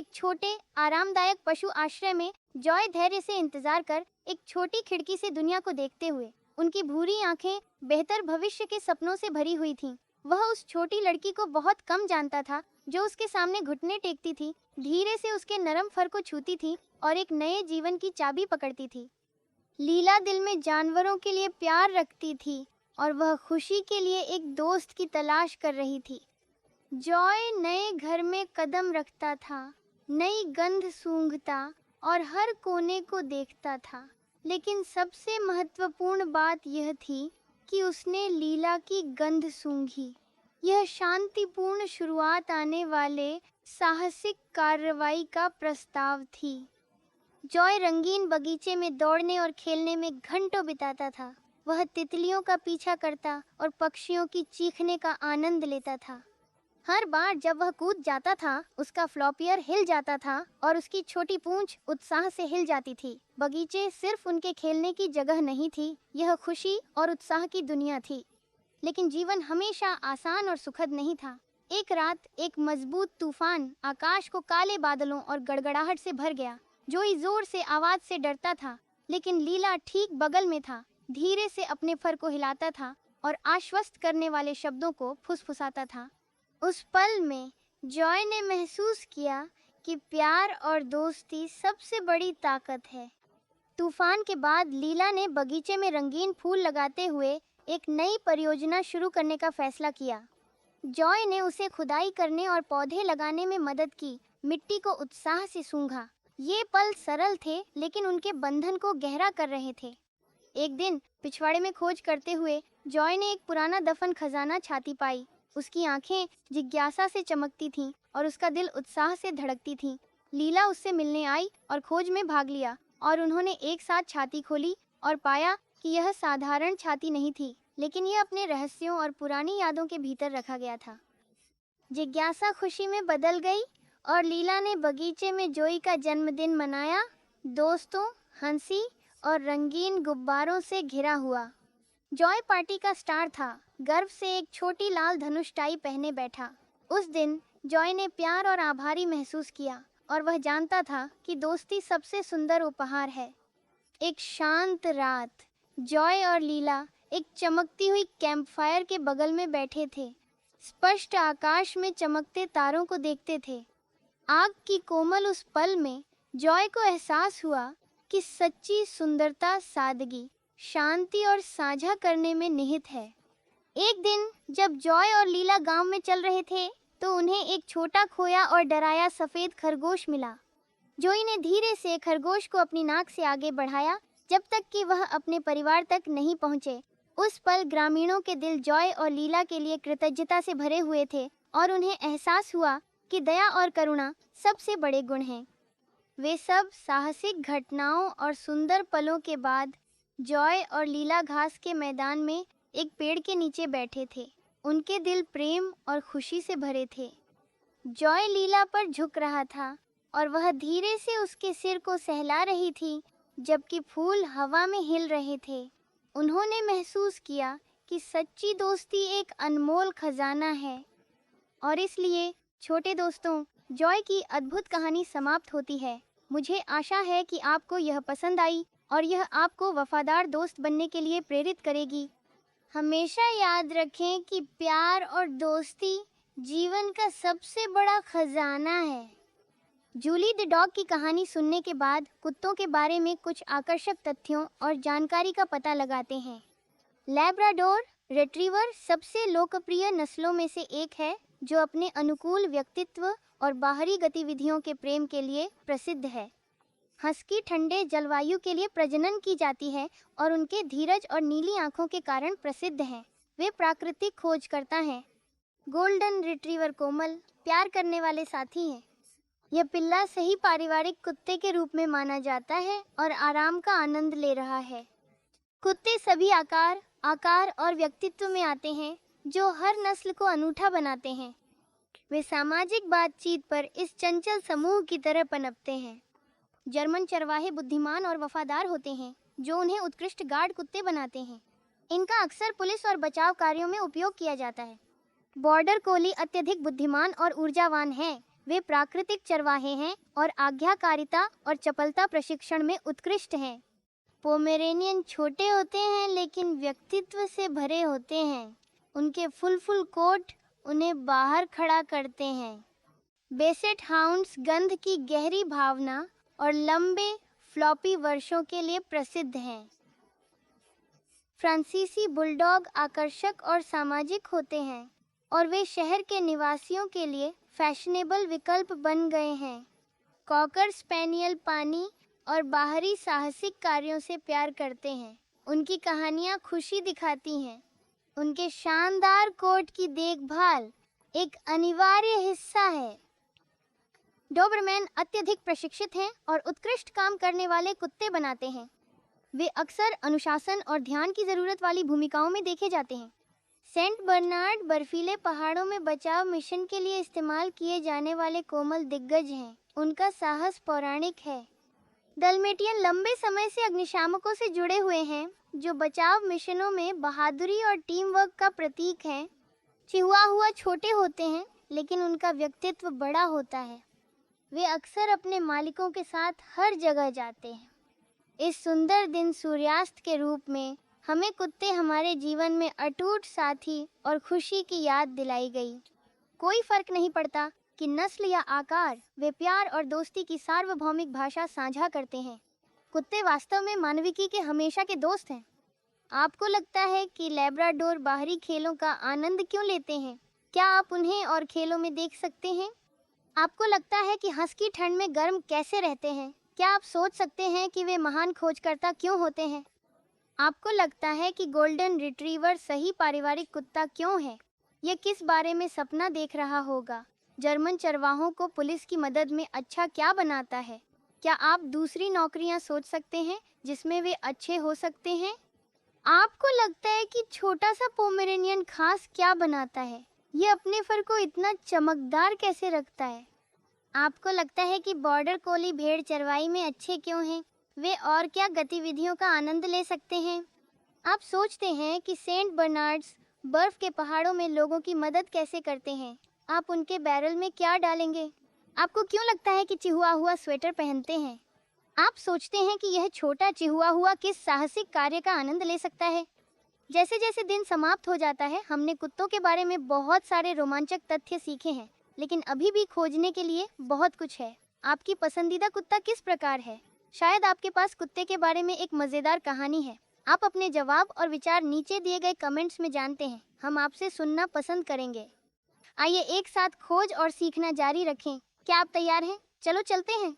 एक छोटे आरामदायक पशु आश्रय में जॉय धैर्य से इंतजार कर एक छोटी खिड़की से दुनिया को देखते हुए, उनकी भूरी आंखें बेहतर भविष्य के सपनों से भरी हुई थीं। वह उस छोटी लड़की को बहुत कम जानता था जो उसके सामने घुटने टेकती थी, धीरे से उसके नरम फर को छूती थी और एक नए जीवन की चाबी पकड़ती थी। लीला दिल में जानवरों के लिए प्यार रखती थी और वह खुशी के लिए एक दोस्त की तलाश कर रही थी। जॉय नए घर में कदम रखता था, नई गंध सूंघता और हर कोने को देखता था, लेकिन सबसे महत्वपूर्ण बात यह थी कि उसने लीला की गंध सूंघी। यह शांतिपूर्ण शुरुआत आने वाले साहसिक कार्रवाई का प्रस्ताव थी। जॉय रंगीन बगीचे में दौड़ने और खेलने में घंटों बिताता था। वह तितलियों का पीछा करता और पक्षियों की चीखने का आनंद लेता था। हर बार जब वह कूद जाता था, उसका फ्लॉपियर हिल जाता था और उसकी छोटी पूंछ उत्साह से हिल जाती थी। बगीचे सिर्फ उनके खेलने की जगह नहीं थी, यह खुशी और उत्साह की दुनिया थी। लेकिन जीवन हमेशा आसान और सुखद नहीं था। एक रात एक मजबूत तूफान आकाश को काले बादलों और गड़गड़ाहट से भर गया। जोई जोर से आवाज से डरता था, लेकिन लीला ठीक बगल में था, धीरे से अपने फर को हिलाता था और आश्वस्त करने वाले शब्दों को फुसफुसाता था। उस पल में जॉय ने महसूस किया कि प्यार और दोस्ती सबसे बड़ी ताकत है। तूफान के बाद लीला ने बगीचे में रंगीन फूल लगाते हुए एक नई परियोजना शुरू करने का फैसला किया। जॉय ने उसे खुदाई करने और पौधे लगाने में मदद की, मिट्टी को उत्साह से सूंघा। ये पल सरल थे, लेकिन उनके बंधन को गहरा कर रहे थे। एक दिन पिछवाड़े में खोज करते हुए जॉय ने एक पुराना दफन खजाना छाती पाई। उसकी आंखें जिज्ञासा से चमकती थीं और उसका दिल उत्साह से धड़कती थी। लीला उससे मिलने आई और खोज में भाग लिया, और उन्होंने एक साथ छाती खोली और पाया कि यह साधारण छाती नहीं थी, लेकिन यह अपने रहस्यों और पुरानी यादों के भीतर रखा गया था। जिज्ञासा खुशी में बदल गई और लीला ने बगीचे में जोई का जन्मदिन मनाया। दोस्तों, हंसी और रंगीन गुब्बारों से घिरा हुआ। जॉय पार्टी का स्टार था, गर्व से एक छोटी लाल धनुष टाई पहने बैठा। उस दिन जॉय ने प्यार और आभारी महसूस किया, और वह जानता था कि दोस्ती सबसे सुंदर उपहार है। एक शांत रात, जॉय और लीला एक चमकती हुई कैंपफायर के बगल में बैठे थे, स्पष्ट आकाश में चमकते तारों को देखते थे। आग की कोमल उस पल में जॉय को एहसास हुआ कि सच्ची सुंदरता सादगी, शांति और साझा करने में निहित है। एक दिन जब जॉय और लीला गांव में चल रहे थे, तो उन्हें एक छोटा खोया और डराया सफेद खरगोश मिला। जॉय ने धीरे से खरगोश को अपनी नाक से आगे बढ़ाया, जब तक कि वह अपने परिवार तक नहीं पहुंचे। उस पल ग्रामीणों के दिल जॉय और लीला के लिए कृतज्ञता से भरे हुए थे, और उन्हें एहसास हुआ कि दया और करुणा सबसे बड़े गुण हैं। वे सब साहसिक घटनाओं और सुंदर पलों के बाद जॉय और लीला घास के मैदान में एक पेड़ के नीचे बैठे थे। उनके दिल प्रेम और खुशी से भरे थे। जॉय लीला पर झुक रहा था और वह धीरे से उसके सिर को सहला रही थी, जबकि फूल हवा में हिल रहे थे। उन्होंने महसूस किया कि सच्ची दोस्ती एक अनमोल खजाना है। और इसलिए छोटे दोस्तों, जॉय की अद्भुत कहानी समाप्त होती है। मुझे आशा है कि आपको यह पसंद आई और यह आपको वफादार दोस्त बनने के लिए प्रेरित करेगी। हमेशा याद रखें कि प्यार और दोस्ती जीवन का सबसे बड़ा खजाना है। जूली द डॉग की कहानी सुनने के बाद कुत्तों के बारे में कुछ आकर्षक तथ्यों और जानकारी का पता लगाते हैं। लैब्राडोर रिट्रीवर सबसे लोकप्रिय नस्लों में से एक है, जो अपने अनुकूल व्यक्तित्व और बाहरी गतिविधियों के प्रेम के लिए प्रसिद्ध है। हस्की ठंडे जलवायु के लिए प्रजनन की जाती है और उनके धीरज और नीली आंखों के कारण प्रसिद्ध हैं। वे प्राकृतिक खोजकर्ता हैं। गोल्डन रिट्रीवर कोमल, प्यार करने वाले साथी हैं। यह पिल्ला सही पारिवारिक कुत्ते के रूप में माना जाता है और आराम का आनंद ले रहा है। कुत्ते सभी आकार और व्यक्तित्व में आते हैं, जो हर नस्ल को अनूठा बनाते हैं। वे सामाजिक बातचीत पर इस चंचल समूह की तरह पनपते हैं। जर्मन चरवाहे बुद्धिमान और वफादार होते हैं, जो उन्हें उत्कृष्ट गार्ड कुत्ते बनाते हैं। इनका अक्सर पुलिस और बचाव कार्यों में उपयोग किया जाता है। बॉर्डर कोली अत्यधिक बुद्धिमान और ऊर्जावान हैं। वे प्राकृतिक चरवाहे हैं और आज्ञाकारिता और चपलता प्रशिक्षण में उत्कृष्ट हैं। पोमेरेनियन छोटे होते हैं लेकिन व्यक्तित्व से भरे होते हैं। उनके फुल कोट उन्हें बाहर खड़ा करते हैं। बेसेट हाउंड्स गंध की गहरी भावना और लंबे फ्लॉपी वर्षों के लिए प्रसिद्ध हैं। फ्रांसीसी बुलडॉग आकर्षक और सामाजिक होते हैं और वे शहर के निवासियों के लिए फैशनेबल विकल्प बन गए हैं। कॉकर स्पैनियल पानी और बाहरी साहसिक कार्यों से प्यार करते हैं। उनकी कहानियां खुशी दिखाती हैं। उनके शानदार कोट की देखभाल एक अनिवार्य हिस्सा है। डोबरमैन अत्यधिक प्रशिक्षित हैं और उत्कृष्ट काम करने वाले कुत्ते बनाते हैं। वे अक्सर अनुशासन और ध्यान की जरूरत वाली भूमिकाओं में देखे जाते हैं। सेंट बर्नार्ड बर्फीले पहाड़ों में बचाव मिशन के लिए इस्तेमाल किए जाने वाले कोमल दिग्गज हैं। उनका साहस पौराणिक है। डलमेटियन लंबे समय से अग्निशामकों से जुड़े हुए हैं, जो बचाव मिशनों में बहादुरी और टीम वर्क का प्रतीक हैं। चिहुआहुआ छोटे होते हैं लेकिन उनका व्यक्तित्व बड़ा होता है। वे अक्सर अपने मालिकों के साथ हर जगह जाते हैं। इस सुंदर दिन सूर्यास्त के रूप में हमें कुत्ते हमारे जीवन में अटूट साथी और खुशी की याद दिलाई गई। कोई फर्क नहीं पड़ता कि नस्ल या आकार, वे प्यार और दोस्ती की सार्वभौमिक भाषा साझा करते हैं। कुत्ते वास्तव में मानविकी के हमेशा के दोस्त हैं। आपको लगता है कि लैब्राडोर बाहरी खेलों का आनंद क्यों लेते हैं? क्या आप उन्हें और खेलों में देख सकते हैं? आपको लगता है कि हस्की ठंड में गर्म कैसे रहते हैं? क्या आप सोच सकते हैं कि वे महान खोजकर्ता क्यों होते हैं? आपको लगता है कि गोल्डन रिट्रीवर सही पारिवारिक कुत्ता क्यों है? यह किस बारे में सपना देख रहा होगा? जर्मन चरवाहों को पुलिस की मदद में अच्छा क्या बनाता है? क्या आप दूसरी नौकरियां सोच सकते हैं जिसमें वे अच्छे हो सकते हैं? आपको लगता है कि छोटा सा पोमेरेनियन खास क्या बनाता है? ये अपने फर को इतना चमकदार कैसे रखता है? आपको लगता है कि बॉर्डर कोली भेड़ चरवाई में अच्छे क्यों हैं? वे और क्या गतिविधियों का आनंद ले सकते हैं? आप सोचते हैं कि सेंट बर्नार्ड्स बर्फ के पहाड़ों में लोगों की मदद कैसे करते हैं? आप उनके बैरल में क्या डालेंगे? आपको क्यों लगता है कि चिहुआहुआ स्वेटर पहनते हैं? आप सोचते हैं कि यह छोटा चिहुआहुआ किस साहसिक कार्य का आनंद ले सकता है? जैसे जैसे दिन समाप्त हो जाता है, हमने कुत्तों के बारे में बहुत सारे रोमांचक तथ्य सीखे हैं, लेकिन अभी भी खोजने के लिए बहुत कुछ है। आपकी पसंदीदा कुत्ता किस प्रकार है? शायद आपके पास कुत्ते के बारे में एक मजेदार कहानी है। आप अपने जवाब और विचार नीचे दिए गए कमेंट्स में जानते हैं। हम आपसे सुनना पसंद करेंगे। आइए एक साथ खोज और सीखना जारी रखें। क्या आप तैयार हैं? चलो चलते हैं।